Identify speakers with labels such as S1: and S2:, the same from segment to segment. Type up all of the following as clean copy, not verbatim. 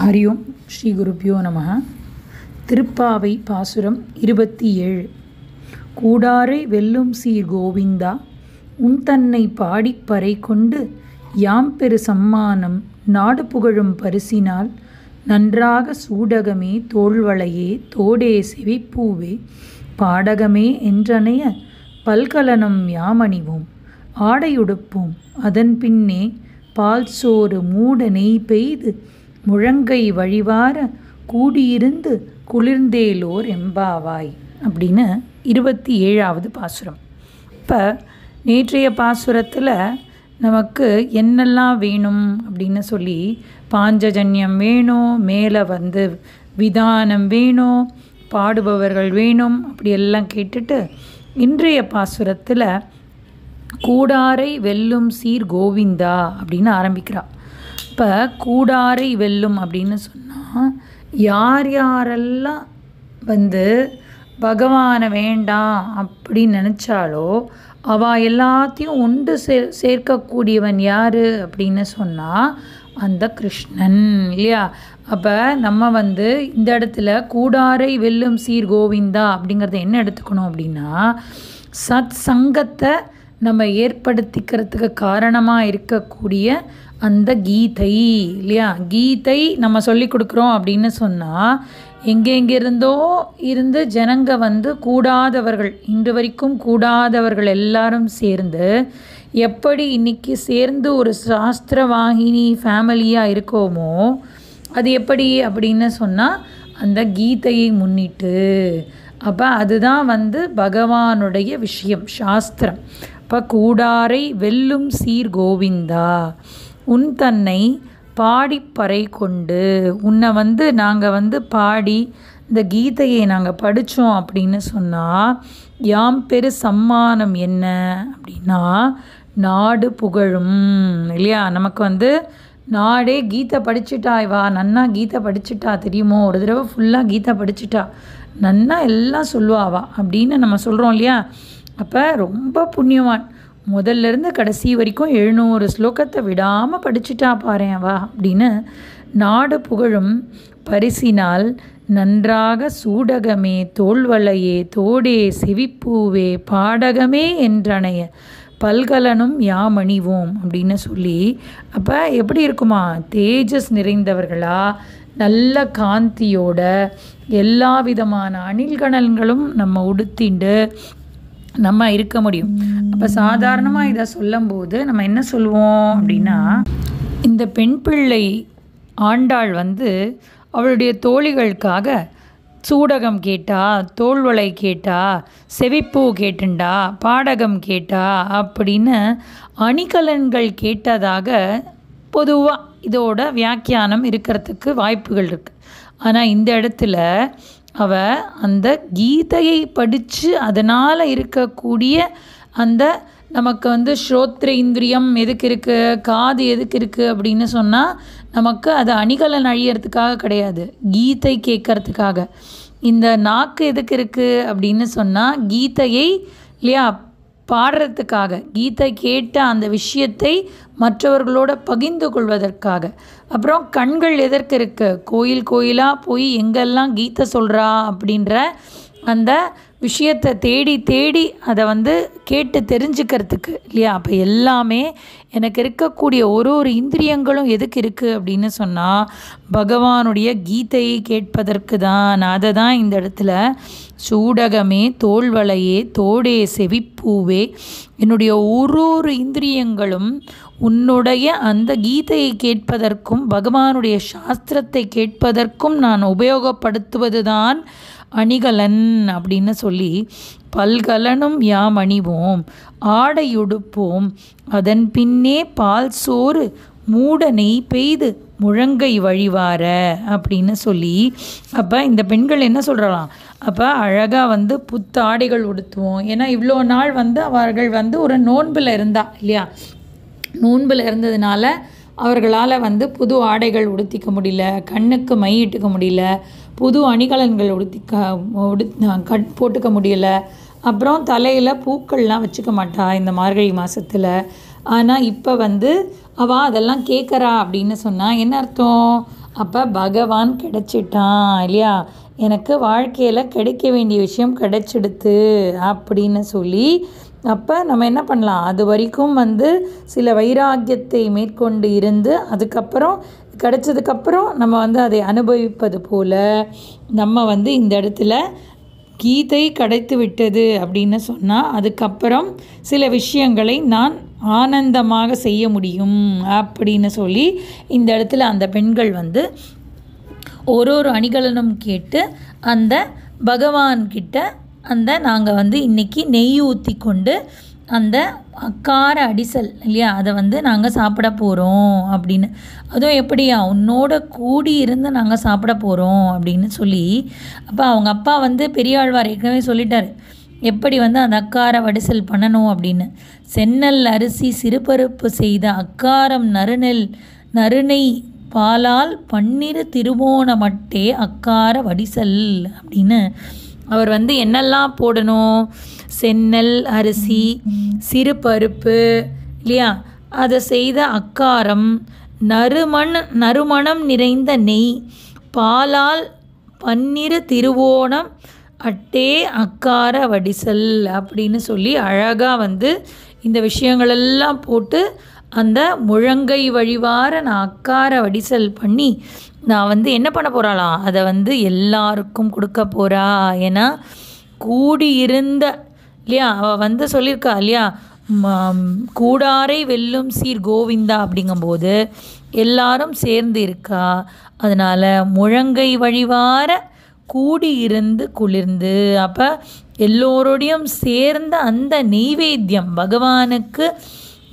S1: ஹரியோம் ஸ்ரீ குருப்பியோ நமः. திருப்பாவை பாசுரம் 27. கூடாரை வெல்லும் சீர் கோவிந்தா, உன் தன்னை பாடிப்பறை கொண்டு யாம் பெரு சம்மானம் நாடு புகழும் பரிசினால் நன்றாக சூடகமே தோள்வளையே தோடே செவிப்பூவே பாடகமே என்றனைய பல்கலனம் யாமணிவோம் ஆடையுடுப்போம் அதன் பின்னே பால் சோறு மூட நெய் பெய்து முழங்கை வழிவார கூடியிருந்து குளிர்ந்தேலோர் எம்பாவாய் அப்படின்னு 27வது பாசுரம். இப்போ நேற்றைய பாசுரத்தில் நமக்கு என்னெல்லாம் வேணும் அப்படின்னு சொல்லி பாஞ்சஜன்யம் வேணும், மேலே விதானம் வேணும், பாடுபவர்கள் வேணும், அப்படி எல்லாம் கேட்டுட்டு இன்றைய பாசுரத்தில் கூடாரை வெல்லும் சீர் கோவிந்தா அப்படின்னு ஆரம்பிக்கிறா. இப்போ கூடாரை வெல்லும் அப்படின்னு சொன்னால் யார் யாரெல்லாம் பகவானை வேண்டாம் அப்படின்னு நினச்சாலோ அவள் எல்லாத்தையும் ஒன்று சேர்க்கக்கூடியவன் யார் அப்படின்னு சொன்னால் அந்த கிருஷ்ணன் இல்லையா. அப்போ நம்ம இந்த இடத்துல கூடாரை வெல்லும் சீர் கோவிந்தா அப்படிங்கிறத என்ன எடுத்துக்கணும் அப்படின்னா, சத் சங்கத்தை நம்ம ஏற்படுத்திக்கிறதுக்கு காரணமாக இருக்கக்கூடிய அந்த கீதை இல்லையா. கீதை நம்ம சொல்லி கொடுக்குறோம் அப்படின்னு சொன்னால் எங்கெங்கிருந்தோ இருந்து ஜனங்க கூடாதவர்கள், இன்று வரைக்கும் கூடாதவர்கள் எல்லாரும் சேர்ந்து எப்படி இன்றைக்கி சேர்ந்து ஒரு சாஸ்திரவாகினி ஃபேமிலியாக இருக்கோமோ அது எப்படி அப்படின்னு சொன்னால் அந்த கீதையை முன்னிட்டு. அப்போ அதுதான் பகவானுடைய விஷயம், சாஸ்திரம். இப்போ கூடாரை வெல்லும் சீர் கோவிந்தா, உன் தன்னை பாடிப்பறை கொண்டு உன்னை நாங்கள் பாடி இந்த கீதையை நாங்கள் படித்தோம் அப்படின்னு சொன்னால் யாம் பெரு சம்மானம் என்ன அப்படின்னா நாடு புகழும் இல்லையா. நமக்கு நாடே கீதை படிச்சுட்டா, வா நன்னா கீதை படிச்சுட்டா தெரியுமோ, ஒரு தடவை ஃபுல்லாக கீதை படிச்சுட்டா நன்னா எல்லாம் சொல்லுவாவா அப்படின்னு நம்ம சொல்கிறோம் இல்லையா. அப்போ ரொம்ப புண்ணியவான், முதல்லேருந்து கடைசி வரைக்கும் 700 ஸ்லோகத்தை விடாமல் படிச்சுட்டா பாரேன் வா அப்படின்னு நாடு புகழும் பரிசினால் நன்றாக சூடகமே தோள்வளையே தோடே செவிப்பூவே பாடகமே என்றனைய பல்கலனும் யாமணிவோம் அப்படின்னு சொல்லி. அப்போ எப்படி இருக்குமா, தேஜஸ் நிறைந்தவர்களா நல்ல காந்தியோட எல்லா விதமான அணில்கணல்களும் நம்ம உடுத்திண்டு நம்ம இருக்க முடியும். அப்போ சாதாரணமாக இதை சொல்லும்போது நம்ம என்ன சொல்லுவோம் அப்படின்னா, இந்த பெண் பிள்ளை ஆண்டாள் அவளுடைய தோழிகளுக்காக சூடகம் கேட்டா, தோள்வளை கேட்டா, செவிப்பூ கேட்டுண்டா, பாடகம் கேட்டா அப்படின்னு அணிகலன்கள் கேட்டதாக பொதுவாக இதோட வியாக்கியானம் இருக்கிறதுக்கு வாய்ப்புகள் இருக்குது. ஆனால் இந்த இடத்துல அந்த கீதையை படித்து அதனால் இருக்கக்கூடிய அந்த நமக்கு ஸ்ரோத்ரேந்திரியம் எதுக்கு இருக்குது, காது எதுக்கு இருக்குது அப்படின்னு சொன்னால் நமக்கு அது அணிகலன் அழியறதுக்காக கிடையாது, கீதை கேட்கறதுக்காக. இந்த நாக்கு எதுக்கு இருக்குது அப்படின்னு சொன்னால் கீதையை இல்லையா பாடுறதுக்காக, கீதை கேட்ட அந்த விஷயத்தை மற்றவர்களோட பகிர்ந்து கொள்வதற்காக. அப்புறம் கண்கள் எதற்கு இருக்குது, கோயில் கோயிலாக போய் எங்கெல்லாம் கீதை சொல்கிறா அப்படின்ற அந்த விஷயத்தை தேடி தேடி அதை கேட்டு தெரிஞ்சுக்கிறதுக்கு இல்லையா. அப்போ எல்லாமே எனக்கு இருக்கக்கூடிய ஒரு இந்திரியங்களும் எதுக்கு இருக்குது அப்படின்னு சொன்னால் பகவானுடைய கீதையை கேட்பதற்கு தான். அதை தான் இந்த இடத்துல சூடகமே தோள்வளையே தோடே செவிப்பூவே, என்னுடைய ஒரு இந்திரியங்களும் உன்னுடைய அந்த கீதையை கேட்பதற்கும் பகவானுடைய சாஸ்திரத்தை கேட்பதற்கும் நான் உபயோகப்படுத்துவது தான் அணிகலன் அப்படின்னு சொல்லி பல்கலனும் யாம் அணிவோம் ஆடையுடுப்போம் அதன் பின்னே பால் சோறு மூட நெய் பெய்து முழங்கை வழிவார அப்படின்னு சொல்லி. அப்போ இந்த பெண்கள் என்ன சொல்கிறாலாம், அப்போ அழகாக புத்த ஆடைகள் உடுத்துவோம். ஏன்னா இவ்வளோ நாள் அவர்கள் ஒரு நோன்பில் இருந்தா இல்லையா. நோன்பில் இருந்ததுனால அவர்களால் புது ஆடைகள் உடுத்திக்க முடியல, கண்ணுக்கு மை இட்டுக்க முடியல, புது அணிகலன்கள் போட்டுக்க முடியல. அப்புறம் தலையில் பூக்கள்லாம் வச்சுக்க மாட்டா இந்த மார்கழி மாதத்தில். ஆனால் இப்போ அவள் அதெல்லாம் கேட்குறா அப்படின்னு சொன்னால் என்ன அர்த்தம், அப்போ பகவான் கிடைச்சிட்டான் இல்லையா, எனக்கு வாழ்க்கையில் கிடைக்க வேண்டிய விஷயம் கிடைச்சிடுத்து அப்படின்னு சொல்லி, அப்போ நம்ம என்ன பண்ணலாம், அது வரைக்கும் சில வைராக்கியத்தை மேற்கொண்டு இருந்து அதுக்கப்புறம் கிடைச்சதுக்கப்புறம் நம்ம அதை அனுபவிப்பது போல் நம்ம இந்த இடத்துல கீதை கிடைத்து விட்டது அப்படின்னு சொன்னால் அதுக்கப்புறம் சில விஷயங்களை நான் ஆனந்தமாக செய்ய முடியும் அப்படின்னு சொல்லி இந்த இடத்துல அந்த பெண்கள் ஒரு அணிகலனும் கேட்டு அந்த பகவான்கிட்ட நாங்கள் இன்றைக்கி நெய் ஊற்றி கொண்டு அந்த அக்கார அடிசல் இல்லையா அதை நாங்கள் சாப்பிட போகிறோம் அப்படின்னு. அதுவும் எப்படியா உன்னோட கூடி இருந்து நாங்கள் சாப்பிட போகிறோம் அப்படின்னு சொல்லி, அப்போ அவங்க அப்பா பெரியாழ்வார் ஏற்கனவே சொல்லிட்டார் எப்படி அந்த அக்கார வடிசல் பண்ணணும் அப்படின்னு. செந்நெல் அரிசி சிறுபருப்பு செய்த அக்காரம் நறுநெய் பாலால் பன்னிரு திருவோணமட்டே அக்கார வடிசல் அப்படின்னு அவர் என்னெல்லாம் போடணும், செந்நெல் அரிசி சிறுபருப்பு இல்லையா, அதை செய்த அக்காரம் நறுமணம் நிறைந்த நெய் பாலால் பன்னிரு திருவோணம் அட்டே அக்கார வடிசல் அப்படின்னு சொல்லி அழகாக இந்த விஷயங்களெல்லாம் போட்டு அந்த முழங்கை வழிவார நான் அக்கார வடிசல் பண்ணி நான் என்ன பண்ண போகிறாளாம், அதை எல்லாருக்கும் கொடுக்க போகிறா. ஏன்னா கூடியிருந்த இல்லையா, அவள் சொல்லியிருக்கா இல்லையா, கூடாரை வெல்லும் சீர் கோவிந்தா அப்படிங்கும்போது எல்லாரும் சேர்ந்து இருக்கா. அதனால் முழங்கை வழிவார கூடியிருந்து குளிர்ந்து, அப்போ எல்லோரோடையும் சேர்ந்த அந்த நெய்வேத்தியம் பகவானுக்கு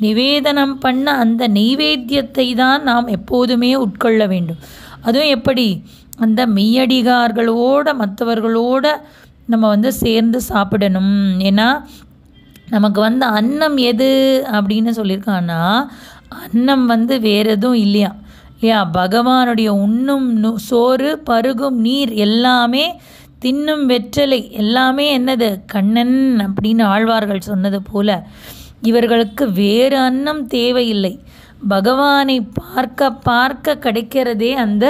S1: நிவேதனம் பண்ண அந்த நெய்வேத்தியத்தை தான் நாம் எப்போதுமே உட்கொள்ள வேண்டும். அதுவும் எப்படி, அந்த மெய்யடிகார்களோட மற்றவர்களோட நம்ம சேர்ந்து சாப்பிடணும். ஏன்னா நமக்கு அன்னம் எது அப்படின்னு சொல்லியிருக்கான்னா, அன்னம் வேறு எதுவும் இல்லையா இல்லையா, பகவானுடைய உண்ணும் சோறு பருகும் நீர் எல்லாமே தின்னும் வெற்றலை எல்லாமே என்னது கண்ணன் அப்படின்னு ஆழ்வார்கள் சொன்னது போல இவர்களுக்கு வேறு அன்னம் தேவையில்லை. பகவானை பார்க்க பார்க்க கிடைக்கிறதே அந்த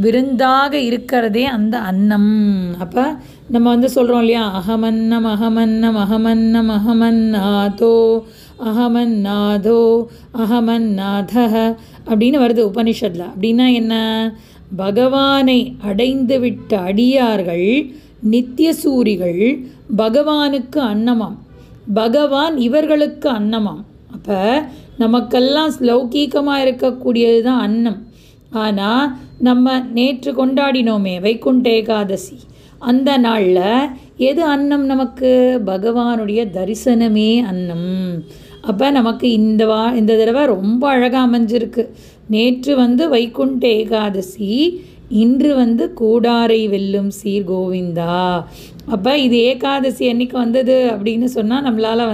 S1: விருந்தாக இருக்கிறதே அந்த அன்னம். அப்போ நம்ம சொல்கிறோம் இல்லையா, அகமன்னம் அகமன்னம் அகமன்னம் அகமன்னாதோ அகமன்னாதோ அகமன்னாத அப்படின்னு வருது உபனிஷத்தில். அப்படின்னா என்ன, பகவானை அடைந்து விட்ட அடியார்கள் நித்தியசூரிகள் பகவானுக்கு அன்னமாம், பகவான் இவர்களுக்கு அன்னமாம். அப்போ நமக்கெல்லாம் லௌகீகமாக இருக்கக்கூடியது தான் அன்னம். ஆனால் நம்ம நேற்று கொண்டாடினோமே வைகுண்ட ஏகாதசி, அந்த நாளில் எது அன்னம் நமக்கு, பகவானுடைய தரிசனமே அன்னம். அப்போ நமக்கு இந்த தடவை ரொம்ப அழகாக அமைஞ்சிருக்கு. நேற்று வைகுண்ட ஏகாதசி, இன்று கூடாரை வெல்லும் சீர் கோவிந்தா. அப்போ இது ஏகாதசி அன்னைக்கு வந்தது அப்படின்னு சொன்னால் நம்மளால்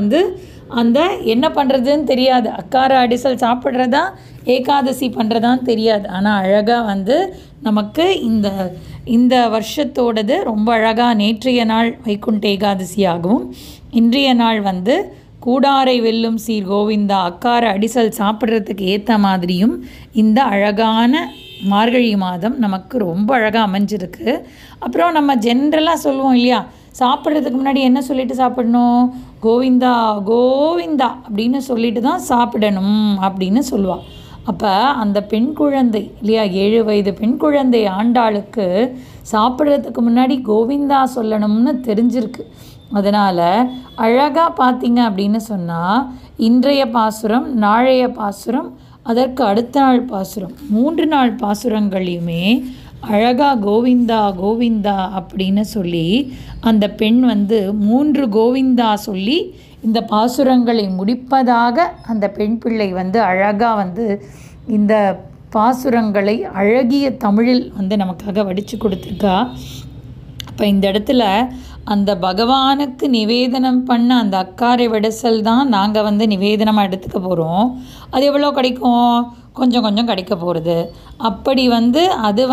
S1: அந்த என்ன பண்ணுறதுன்னு தெரியாது, அக்கார அடிசல் சாப்பிட்றதா ஏகாதசி பண்ணுறதான்னு தெரியாது. ஆனால் அழகாக நமக்கு இந்த வருஷத்தோடது ரொம்ப அழகாக நேற்றைய நாள் வைகுண்ட ஏகாதசியாகவும் இன்றைய நாள் கூடாரை வெல்லும் சீர் கோவிந்தா அக்கார அடிசல் சாப்பிட்றதுக்கு ஏற்ற மாதிரியும் இந்த அழகான மார்கழி மாதம் நமக்கு ரொம்ப அழகாக அமைஞ்சிருக்கு. அப்புறம் நம்ம ஜென்ரலாக சொல்லுவோம் இல்லையா, சாப்பிட்றதுக்கு முன்னாடி என்ன சொல்லிட்டு சாப்பிடணும், கோவிந்தா கோவிந்தா அப்படின்னு சொல்லிட்டு தான் சாப்பிடணும் அப்படின்னு சொல்லுவாள். அப்போ அந்த பெண் குழந்தை இல்லையா, 7 வயது பெண் குழந்தை ஆண்டாளுக்கு சாப்பிட்றதுக்கு முன்னாடி கோவிந்தா சொல்லணும்னு தெரிஞ்சிருக்கு. அதனால் அழகாக பார்த்தீங்க அப்படின்னு சொன்னால் இன்றைய பாசுரம், நாளைய பாசுரம், அதற்கு அடுத்த நாள் பாசுரம், 3 நாள் பாசுரங்களையுமே அழகாக கோவிந்தா கோவிந்தா அப்படின்னு சொல்லி அந்த பெண் 3 கோவிந்தா சொல்லி இந்த பாசுரங்களை முடிப்பதாக அந்த பெண் பிள்ளை அழகாக இந்த பாசுரங்களை அழகிய தமிழில் நமக்காக வடித்து கொடுத்துருக்கா. அப்போ இந்த இடத்துல அந்த பகவானுக்கு நிவேதனம் பண்ண அந்த அக்காரை வடிசல் தான் நாங்கள் நிவேதனமாக எடுத்துக்க போகிறோம். அது எவ்வளோ கிடைக்கும், கொஞ்சம் கொஞ்சம் கிடைக்க போகிறது. அப்படி அது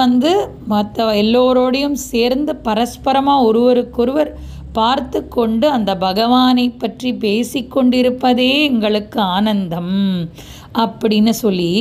S1: மற்ற எல்லோரோடையும் சேர்ந்து பரஸ்பரமாக ஒருவருக்கொருவர் பார்த்து கொண்டு அந்த பகவானை பற்றி பேசிக்கொண்டிருப்பதே எங்களுக்கு ஆனந்தம் அப்படின்னு சொல்லி,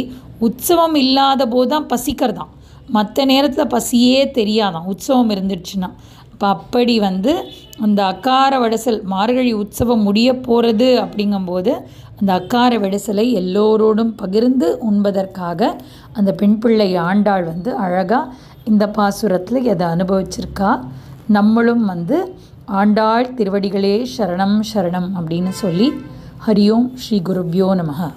S1: உற்சவம் இல்லாத போது தான் பசிக்கிறதாம். மற்ற நேரத்தில் பசியே தெரியாதான் உற்சவம் இருந்துச்சுன்னா. அப்படி வந்து அந்த அக்கார வடசல் மார்கழி உற்சவம் முடிய போகிறது அப்படிங்கும்போது அந்த அக்கார வடசலை எல்லோரோடும் பகிர்ந்து உண்பதற்காக அந்த பெண் பிள்ளை ஆண்டாள் வந்து அழகாக இந்த பாசுரத்தில் எதை அனுபவிச்சிருக்கா. நம்மளும் வந்து ஆண்டாள் திருவடிகளே சரணம் சரணம் அப்படின்னு சொல்லி ஹரியோம் ஸ்ரீ குருப்யோ நமஹ.